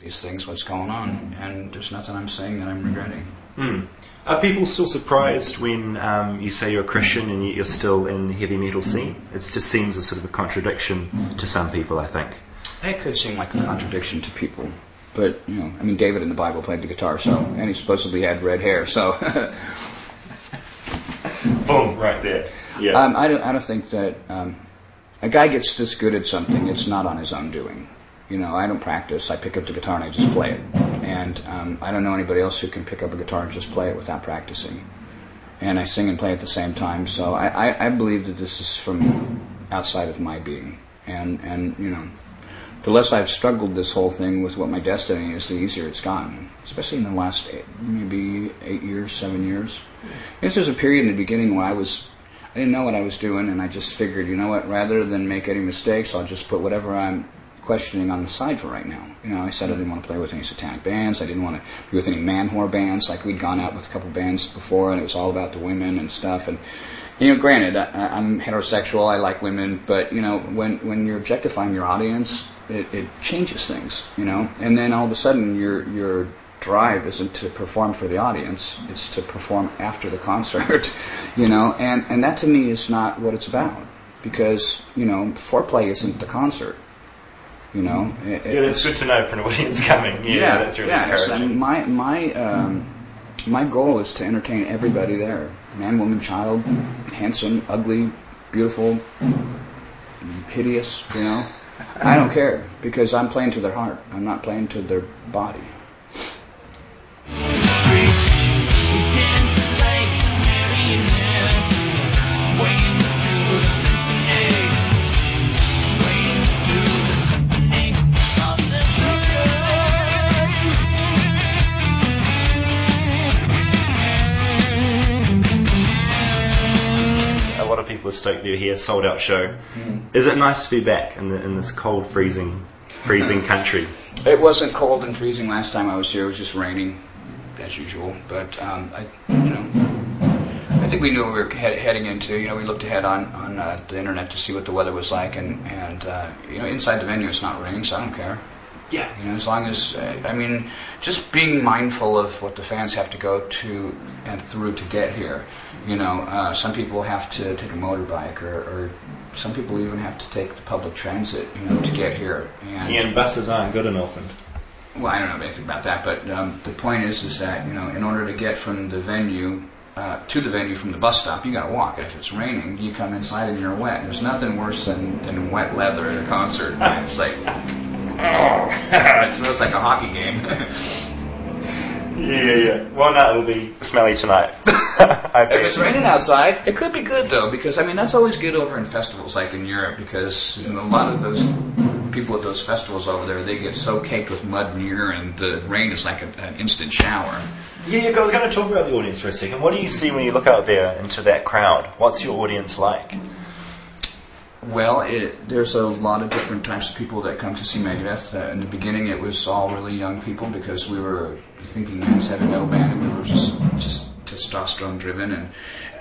these things, what's going on, and there's nothing I'm saying that I'm regretting. Are people still surprised when you say you're a Christian and yet you're still in the heavy metal scene? It just seems a sort of a contradiction to some people, I think. It could seem like a contradiction to people, but, you know, I mean, David in the Bible played the guitar, so, and he supposedly had red hair, so... Boom, right there. Yeah. I don't think that a guy gets this good at something, it's not on his own doing. You know, I don't practice. I pick up the guitar and I just play it. And I don't know anybody else who can pick up a guitar and just play it without practicing. And I sing and play at the same time. So I believe that this is from outside of my being. And you know, the less I've struggled this whole thing with what my destiny is, the easier it's gotten. Especially in the last maybe 8 years, 7 years. I guess there's a period in the beginning where I didn't know what I was doing, and I just figured, you know what, rather than make any mistakes, I'll just put whatever I'm questioning on the side for right now. You know, I said I didn't want to play with any satanic bands, I didn't want to be with any man-whore bands, like we'd gone out with a couple bands before, and it was all about the women and stuff, and, you know, granted, I'm heterosexual, I like women, but, you know, when you're objectifying your audience, it changes things, you know, and then all of a sudden your drive isn't to perform for the audience, it's to perform after the concert, you know, and that to me is not what it's about, because, you know, foreplay isn't the concert, you know. Yeah, that's good to know for an audience coming. Yeah, that's really encouraging. My goal is to entertain everybody there, man, woman, child, handsome, ugly, beautiful, hideous, you know. I don't care, because I'm playing to their heart, I'm not playing to their body. People are stoked they're here, sold out show. Is it nice to be back in this cold, freezing country? It wasn't cold and freezing last time I was here. It was just raining, as usual. But I think we knew what we were heading into. You know, we looked ahead on the internet to see what the weather was like, and you know, inside the venue it's not raining, so I don't care. Yeah. You know, as long as, I mean, just being mindful of what the fans have to go to and through to get here. You know, some people have to take a motorbike, or some people even have to take the public transit, you know, to get here. And buses aren't good in Auckland. Well, I don't know anything about that, but the point is that, you know, in order to get from the venue to the venue from the bus stop, you got to walk. And if it's raining, you come inside and you're wet. There's nothing worse than wet leather at a concert. It's like, oh, it smells like a hockey game. Yeah. Well, no, it'll be smelly tonight. If it's raining outside, it could be good, though, because, I mean, that's always good over in festivals like in Europe, because, you know, a lot of those people at those festivals over there, they get so caked with mud and urine, the rain is like an instant shower. Yeah, I was going to talk about the audience for a second. What do you see when you look out there into that crowd? What's your audience like? Well, there's a lot of different types of people that come to see Megadeth. In the beginning, it was all really young people, because we were thinking man's heavy metal band, and we were just testosterone driven,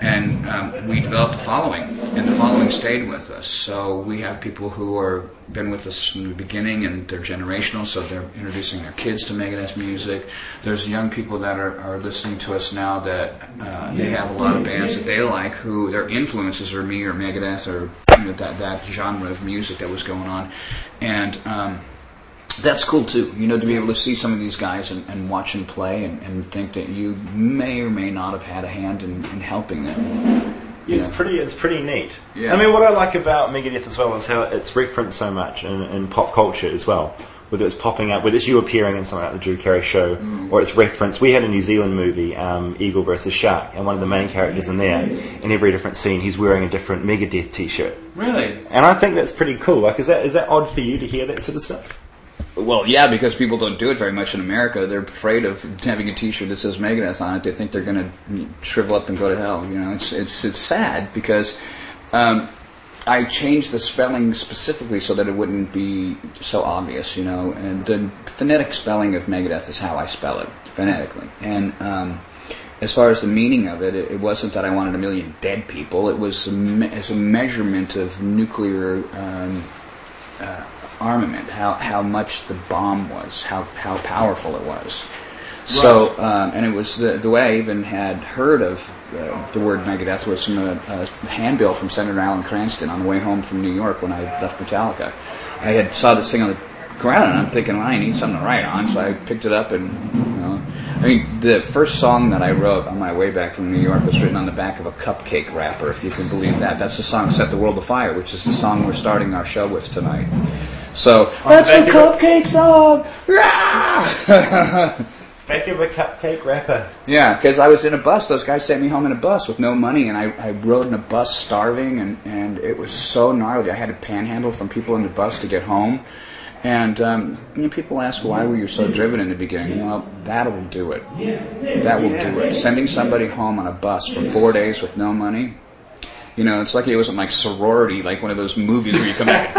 and we developed a following, and the following stayed with us. So we have people who are been with us from the beginning, and they're generational, so they're introducing their kids to Megadeth music. There's young people that are listening to us now that they have a lot of bands that they like, who their influences are me or Megadeth, or, you know, that genre of music that was going on, and that's cool too, you know, to be able to see some of these guys and watch them play and think that you may or may not have had a hand in helping them. Yeah, it's pretty neat. Yeah. I mean, what I like about Megadeth as well is how it's referenced so much in pop culture as well. Whether it's popping up, whether it's you appearing in something like the Drew Carey show, or it's referenced. We had a New Zealand movie, Eagle vs. Shark, and one of the main characters in there, in every different scene, he's wearing a different Megadeth t-shirt. Really? And I think that's pretty cool. Like, is that odd for you to hear that sort of stuff? Well, yeah, because people don't do it very much in America. They're afraid of having a T-shirt that says Megadeth on it. They think they're going to shrivel up and go to hell. You know, it's sad, because I changed the spelling specifically so that it wouldn't be so obvious. You know, and the phonetic spelling of Megadeth is how I spell it phonetically. And as far as the meaning of it, it wasn't that I wanted a million dead people. It was as a measurement of nuclear armament, how much the bomb was, how powerful it was. So, and it was the way I even had heard of the word Megadeth was from a handbill from Senator Alan Cranston on the way home from New York when I left Metallica. I had saw this thing on the ground, and I'm thinking, well, I need something to write on, so I picked it up, and I mean, the first song that I wrote on my way back from New York was written on the back of a cupcake wrapper, if you can believe that. That's the song "Set the World Afire," which is the song we're starting our show with tonight. So that's the cupcake song. Back of a cupcake wrapper. Yeah, because I was in a bus. Those guys sent me home in a bus with no money, and I rode in a bus starving, and it was so gnarly. I had to panhandle from people in the bus to get home. And people ask, why were you so driven in the beginning? Well, that'll do it. That will do it. Sending somebody home on a bus for 4 days with no money, it's like it wasn't like Sorority, like one of those movies where you come back.